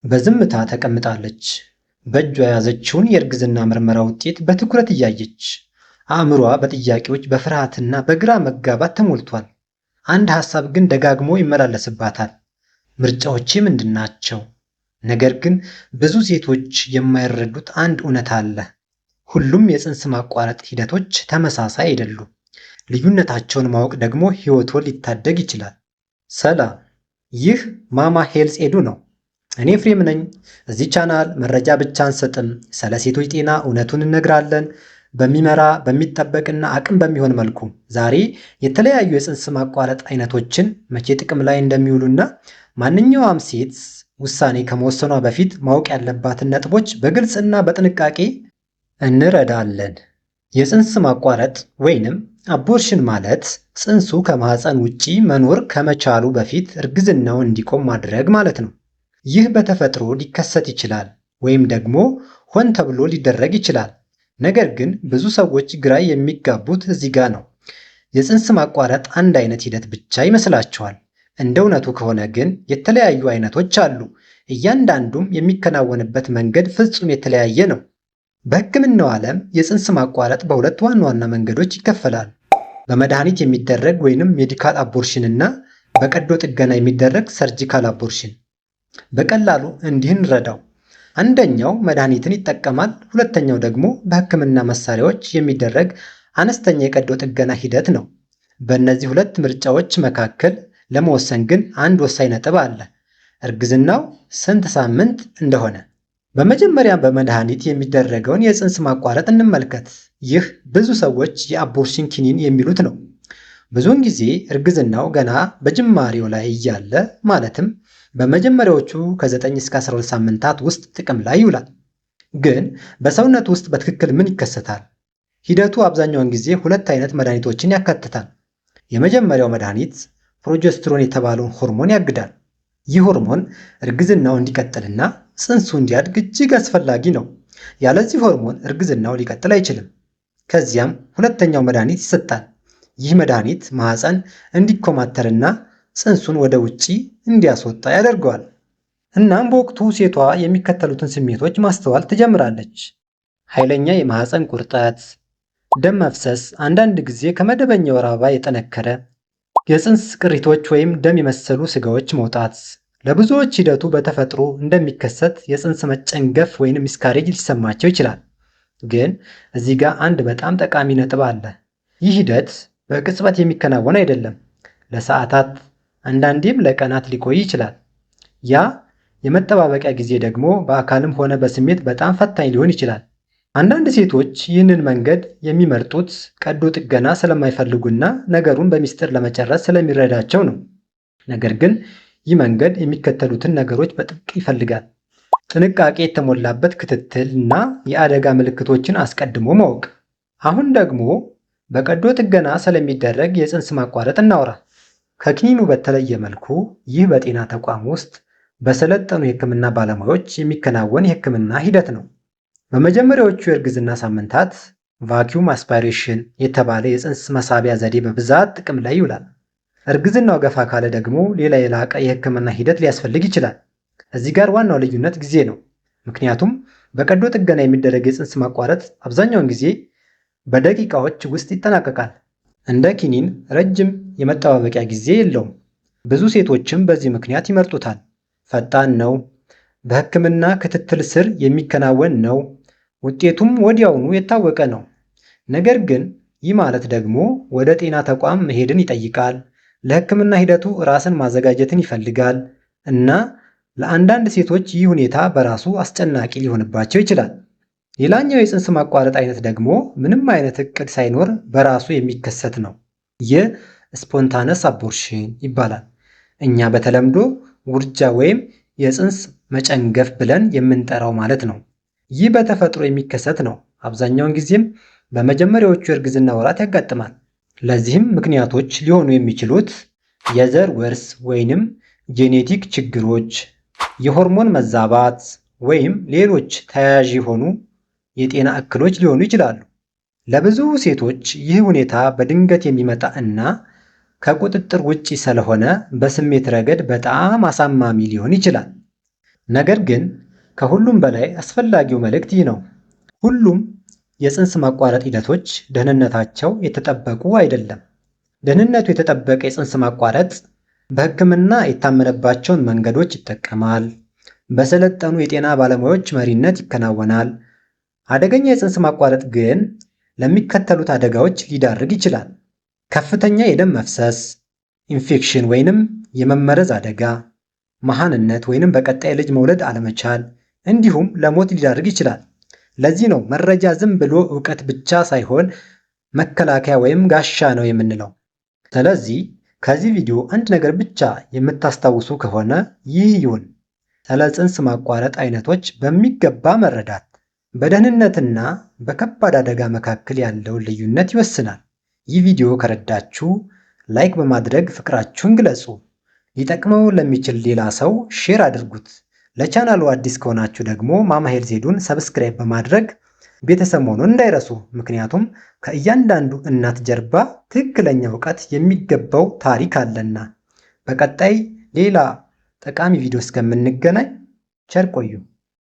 በዝምታ ተቀምጣለች። በእጇ የያዘችውን የእርግዝና ምርመራ ውጤት በትኩረት እያየች፣ አእምሯ በጥያቄዎች በፍርሃትና በግራ መጋባት ተሞልቷል። አንድ ሐሳብ ግን ደጋግሞ ይመላለስባታል። ምርጫዎቼ ምንድናቸው? ነገር ግን ብዙ ሴቶች የማይረዱት አንድ እውነት አለ። ሁሉም የፅንስ ማቋረጥ ሂደቶች ተመሳሳይ አይደሉም። ልዩነታቸውን ማወቅ ደግሞ ሕይወቶን ሊታደግ ይችላል። ሰላም፣ ይህ ማማ ሄልዝ ኤዱ ነው። እኔ ፍሬም ነኝ። እዚህ ቻናል መረጃ ብቻ አንሰጥም፣ ስለ ሴቶች ጤና እውነቱን እነግራለን፣ በሚመራ በሚጠበቅና አቅም በሚሆን መልኩ። ዛሬ የተለያዩ የፅንስ ማቋረጥ አይነቶችን መቼ ጥቅም ላይ እንደሚውሉና ማንኛውም ሴት ውሳኔ ከመወሰኗ በፊት ማወቅ ያለባትን ነጥቦች በግልጽና በጥንቃቄ እንረዳለን። የፅንስ ማቋረጥ ወይንም አቦርሽን ማለት ፅንሱ ከማህፀን ውጪ መኖር ከመቻሉ በፊት እርግዝናው እንዲቆም ማድረግ ማለት ነው። ይህ በተፈጥሮ ሊከሰት ይችላል ወይም ደግሞ ሆን ተብሎ ሊደረግ ይችላል። ነገር ግን ብዙ ሰዎች ግራ የሚጋቡት እዚህ ጋር ነው። የፅንስ ማቋረጥ አንድ አይነት ሂደት ብቻ ይመስላቸዋል። እንደ እውነቱ ከሆነ ግን የተለያዩ አይነቶች አሉ። እያንዳንዱም የሚከናወንበት መንገድ ፍጹም የተለያየ ነው። በሕክምናው ዓለም የፅንስ ማቋረጥ በሁለት ዋና ዋና መንገዶች ይከፈላል። በመድኃኒት የሚደረግ ወይንም ሜዲካል አቦርሽን እና በቀዶ ጥገና የሚደረግ ሰርጂካል አቦርሽን። በቀላሉ እንዲህ እንረዳው። አንደኛው መድኃኒትን ይጠቀማል፣ ሁለተኛው ደግሞ በሕክምና መሳሪያዎች የሚደረግ አነስተኛ የቀዶ ጥገና ሂደት ነው። በእነዚህ ሁለት ምርጫዎች መካከል ለመወሰን ግን አንድ ወሳኝ ነጥብ አለ። እርግዝናው ስንት ሳምንት እንደሆነ። በመጀመሪያ በመድኃኒት የሚደረገውን የፅንስ ማቋረጥ እንመልከት። ይህ ብዙ ሰዎች የአቦርሽን ኪኒን የሚሉት ነው። ብዙውን ጊዜ እርግዝናው ገና በጅማሬው ላይ እያለ ማለትም በመጀመሪያዎቹ ከ9 እስከ 12 ሳምንታት ውስጥ ጥቅም ላይ ይውላል። ግን በሰውነት ውስጥ በትክክል ምን ይከሰታል? ሂደቱ አብዛኛውን ጊዜ ሁለት አይነት መድኃኒቶችን ያካትታል። የመጀመሪያው መድኃኒት ፕሮጀስትሮን የተባለውን ሆርሞን ያግዳል። ይህ ሆርሞን እርግዝናው እንዲቀጥልና ፅንሱ እንዲያድግ እጅግ አስፈላጊ ነው። ያለዚህ ሆርሞን እርግዝናው ሊቀጥል አይችልም። ከዚያም ሁለተኛው መድኃኒት ይሰጣል። ይህ መድኃኒት ማህፀን እንዲኮማተርና ፅንሱን ወደ ውጪ እንዲያስወጣ ያደርገዋል። እናም በወቅቱ ሴቷ የሚከተሉትን ስሜቶች ማስተዋል ትጀምራለች። ኃይለኛ የማህፀን ቁርጠት፣ ደም መፍሰስ፣ አንዳንድ ጊዜ ከመደበኛ ወር አበባ የጠነከረ የፅንስ ቅሪቶች ወይም ደም የመሰሉ ስጋዎች መውጣት። ለብዙዎች ሂደቱ በተፈጥሮ እንደሚከሰት የፅንስ መጨንገፍ ወይም ሚስካሬጅ ሊሰማቸው ይችላል። ግን እዚህ ጋር አንድ በጣም ጠቃሚ ነጥብ አለ። ይህ ሂደት በቅጽበት የሚከናወን አይደለም። ለሰዓታት አንዳንዴም ለቀናት ሊቆይ ይችላል። ያ የመጠባበቂያ ጊዜ ደግሞ በአካልም ሆነ በስሜት በጣም ፈታኝ ሊሆን ይችላል። አንዳንድ ሴቶች ይህንን መንገድ የሚመርጡት ቀዶ ጥገና ስለማይፈልጉና ነገሩን በሚስጥር ለመጨረስ ስለሚረዳቸው ነው። ነገር ግን ይህ መንገድ የሚከተሉትን ነገሮች በጥብቅ ይፈልጋል። ጥንቃቄ የተሞላበት ክትትል እና የአደጋ ምልክቶችን አስቀድሞ ማወቅ። አሁን ደግሞ በቀዶ ጥገና ስለሚደረግ የፅንስ ማቋረጥ እናውራ። ከክኒኑ በተለየ መልኩ ይህ በጤና ተቋም ውስጥ በሰለጠኑ የሕክምና ባለሙያዎች የሚከናወን የሕክምና ሂደት ነው። በመጀመሪያዎቹ የእርግዝና ሳምንታት ቫኪዩም አስፓይሬሽን የተባለ የፅንስ መሳቢያ ዘዴ በብዛት ጥቅም ላይ ይውላል። እርግዝናው ገፋ ካለ ደግሞ ሌላ የላቀ የሕክምና ሂደት ሊያስፈልግ ይችላል። እዚህ ጋር ዋናው ልዩነት ጊዜ ነው። ምክንያቱም በቀዶ ጥገና የሚደረግ የፅንስ ማቋረጥ አብዛኛውን ጊዜ በደቂቃዎች ውስጥ ይጠናቀቃል። እንደ ኪኒን ረጅም የመጠባበቂያ ጊዜ የለውም። ብዙ ሴቶችም በዚህ ምክንያት ይመርጡታል። ፈጣን ነው፣ በሕክምና ክትትል ስር የሚከናወን ነው፣ ውጤቱም ወዲያውኑ የታወቀ ነው። ነገር ግን ይህ ማለት ደግሞ ወደ ጤና ተቋም መሄድን ይጠይቃል፣ ለሕክምና ሂደቱ ራስን ማዘጋጀትን ይፈልጋል እና ለአንዳንድ ሴቶች ይህ ሁኔታ በራሱ አስጨናቂ ሊሆንባቸው ይችላል። ሌላኛው የፅንስ ማቋረጥ አይነት ደግሞ ምንም አይነት እቅድ ሳይኖር በራሱ የሚከሰት ነው። ይህ ስፖንታነስ አቦርሽን ይባላል። እኛ በተለምዶ ውርጃ ወይም የፅንስ መጨንገፍ ብለን የምንጠራው ማለት ነው። ይህ በተፈጥሮ የሚከሰት ነው። አብዛኛውን ጊዜም በመጀመሪያዎቹ የእርግዝና ወራት ያጋጥማል። ለዚህም ምክንያቶች ሊሆኑ የሚችሉት የዘር ውርስ ወይንም ጄኔቲክ ችግሮች፣ የሆርሞን መዛባት ወይም ሌሎች ተያያዥ የሆኑ የጤና እክሎች ሊሆኑ ይችላሉ። ለብዙ ሴቶች ይህ ሁኔታ በድንገት የሚመጣ እና ከቁጥጥር ውጪ ስለሆነ በስሜት ረገድ በጣም አሳማሚ ሊሆን ይችላል። ነገር ግን ከሁሉም በላይ አስፈላጊው መልእክት ይህ ነው። ሁሉም የፅንስ ማቋረጥ ሂደቶች ደህንነታቸው የተጠበቁ አይደለም። ደህንነቱ የተጠበቀ የፅንስ ማቋረጥ በሕክምና የታመነባቸውን መንገዶች ይጠቀማል። በሰለጠኑ የጤና ባለሙያዎች መሪነት ይከናወናል። አደገኛ የፅንስ ማቋረጥ ግን ለሚከተሉት አደጋዎች ሊዳርግ ይችላል። ከፍተኛ የደም መፍሰስ፣ ኢንፌክሽን ወይንም የመመረዝ አደጋ፣ መሃንነት ወይንም በቀጣይ ልጅ መውለድ አለመቻል፣ እንዲሁም ለሞት ሊዳርግ ይችላል። ለዚህ ነው መረጃ ዝም ብሎ ዕውቀት ብቻ ሳይሆን መከላከያ ወይም ጋሻ ነው የምንለው። ስለዚህ ከዚህ ቪዲዮ አንድ ነገር ብቻ የምታስታውሱ ከሆነ ይህ ይሁን። ስለ ፅንስ ማቋረጥ አይነቶች በሚገባ መረዳት በደህንነትና በከባድ አደጋ መካከል ያለውን ልዩነት ይወስናል። ይህ ቪዲዮ ከረዳችሁ ላይክ በማድረግ ፍቅራችሁን ግለጹ። ሊጠቅመው ለሚችል ሌላ ሰው ሼር አድርጉት። ለቻናሉ አዲስ ከሆናችሁ ደግሞ ማማ ሄልዝ ኤዱን ሰብስክራይብ በማድረግ ቤተሰብ መሆኑን እንዳይረሱ። ምክንያቱም ከእያንዳንዱ እናት ጀርባ ትክክለኛ እውቀት የሚገባው ታሪክ አለና። በቀጣይ ሌላ ጠቃሚ ቪዲዮ እስከምንገናኝ ቸር ቆዩ።